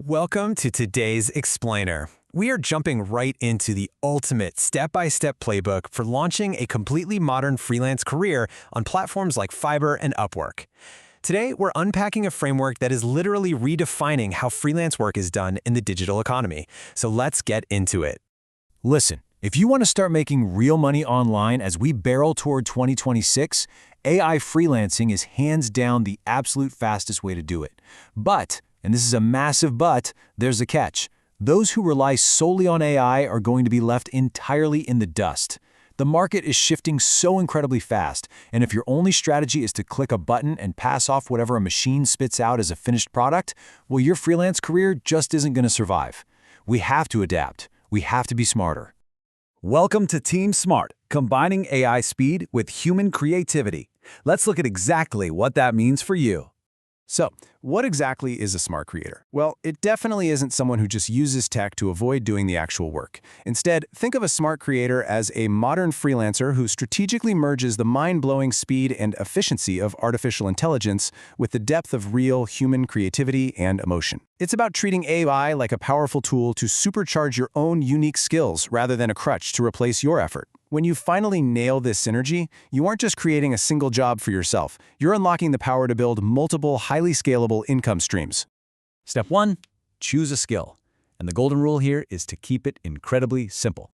Welcome to today's Explainer. We are jumping right into the ultimate step-by-step playbook for launching a completely modern freelance career on platforms like Fiverr and Upwork. Today, we're unpacking a framework that is literally redefining how freelance work is done in the digital economy. So let's get into it. Listen, if you want to start making real money online as we barrel toward 2026, AI freelancing is hands down the absolute fastest way to do it. But, and this is a massive but, there's a catch. Those who rely solely on AI are going to be left entirely in the dust. The market is shifting so incredibly fast, and if your only strategy is to click a button and pass off whatever a machine spits out as a finished product, well, your freelance career just isn't going to survive. We have to adapt. We have to be smarter. Welcome to Team Smart, combining AI speed with human creativity. Let's look at exactly what that means for you. So, what exactly is a smart creator? Well, it definitely isn't someone who just uses tech to avoid doing the actual work. Instead, think of a smart creator as a modern freelancer who strategically merges the mind-blowing speed and efficiency of artificial intelligence with the depth of real human creativity and emotion. It's about treating AI like a powerful tool to supercharge your own unique skills rather than a crutch to replace your effort. When you finally nail this synergy, you aren't just creating a single job for yourself. You're unlocking the power to build multiple, highly scalable income streams. Step 1, choose a skill. And the golden rule here is to keep it incredibly simple.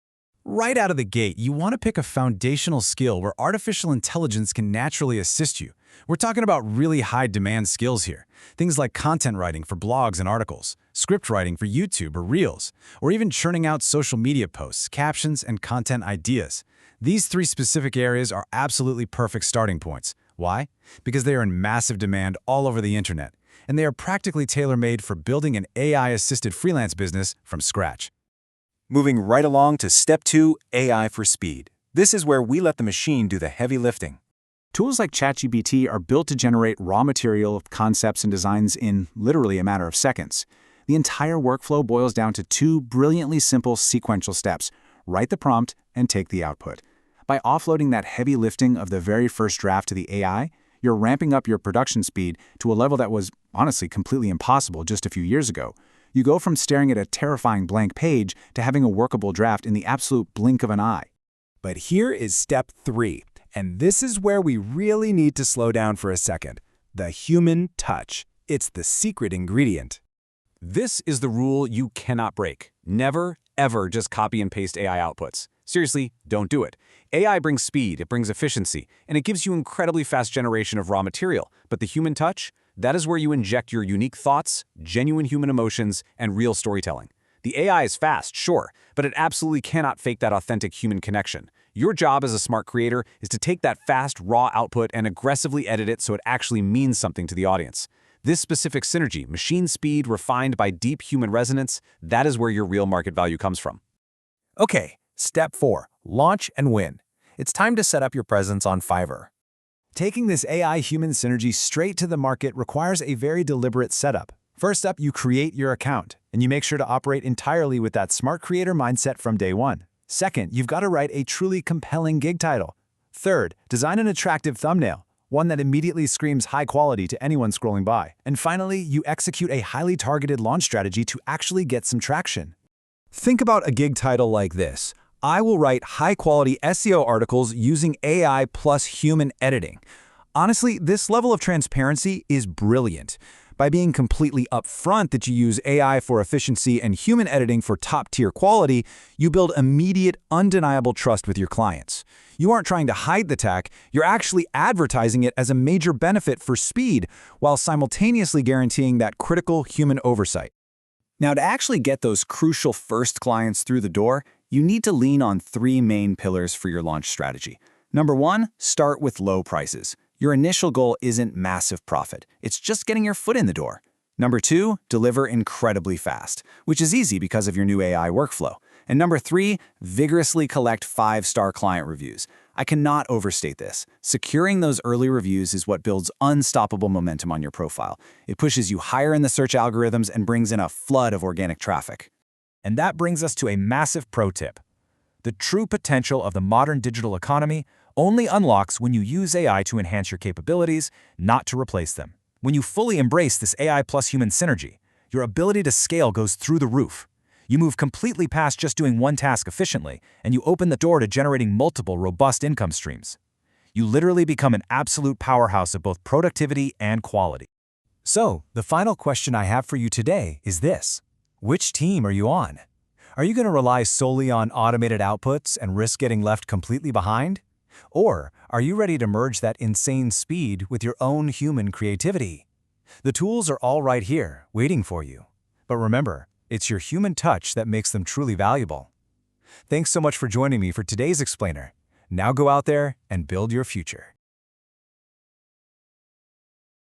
Right out of the gate, you want to pick a foundational skill where artificial intelligence can naturally assist you. We're talking about really high-demand skills here. Things like content writing for blogs and articles, script writing for YouTube or Reels, or even churning out social media posts, captions, and content ideas. These three specific areas are absolutely perfect starting points. Why? Because they are in massive demand all over the internet, and they are practically tailor-made for building an AI-assisted freelance business from scratch. Moving right along to Step 2, AI for speed. This is where we let the machine do the heavy lifting. Tools like ChatGPT are built to generate raw material, concepts, and designs in literally a matter of seconds. The entire workflow boils down to two brilliantly simple sequential steps: write the prompt and take the output. By offloading that heavy lifting of the very first draft to the AI, you're ramping up your production speed to a level that was, honestly, completely impossible just a few years ago. You go from staring at a terrifying blank page to having a workable draft in the absolute blink of an eye. But here is Step 3. And this is where we really need to slow down for a second. The human touch. It's the secret ingredient. This is the rule you cannot break. Never, ever just copy and paste AI outputs. Seriously, don't do it. AI brings speed, it brings efficiency, and it gives you incredibly fast generation of raw material. But the human touch? That is where you inject your unique thoughts, genuine human emotions, and real storytelling. The AI is fast, sure, but it absolutely cannot fake that authentic human connection. Your job as a smart creator is to take that fast, raw output and aggressively edit it so it actually means something to the audience. This specific synergy, machine speed refined by deep human resonance, that is where your real market value comes from. Okay, Step 4, launch and win. It's time to set up your presence on Fiverr. Taking this AI-human synergy straight to the market requires a very deliberate setup. First up, you create your account, and you make sure to operate entirely with that smart creator mindset from day one. Second, you've got to write a truly compelling gig title. Third, design an attractive thumbnail, one that immediately screams high quality to anyone scrolling by. And finally, you execute a highly targeted launch strategy to actually get some traction. Think about a gig title like this: I will write high-quality SEO articles using AI plus human editing. Honestly, this level of transparency is brilliant. By being completely upfront that you use AI for efficiency and human editing for top-tier quality, you build immediate, undeniable trust with your clients. You aren't trying to hide the tech, you're actually advertising it as a major benefit for speed, while simultaneously guaranteeing that critical human oversight. Now, to actually get those crucial first clients through the door, you need to lean on three main pillars for your launch strategy. Number 1, start with low prices. Your initial goal isn't massive profit. It's just getting your foot in the door. Number 2, deliver incredibly fast, which is easy because of your new AI workflow. And number 3, vigorously collect 5-star client reviews. I cannot overstate this. Securing those early reviews is what builds unstoppable momentum on your profile. It pushes you higher in the search algorithms and brings in a flood of organic traffic. And that brings us to a massive pro tip. The true potential of the modern digital economy only unlocks when you use AI to enhance your capabilities, not to replace them. When you fully embrace this AI plus human synergy, Your ability to scale goes through the roof. You move completely past just doing one task efficiently, and you open the door to generating multiple robust income streams. You literally become an absolute powerhouse of both productivity and quality. So, the final question I have for you today is this. Which team are you on? Are you going to rely solely on automated outputs and risk getting left completely behind? Or are you ready to merge that insane speed with your own human creativity? The tools are all right here, waiting for you. But remember, it's your human touch that makes them truly valuable. Thanks so much for joining me for today's Explainer. Now go out there and build your future.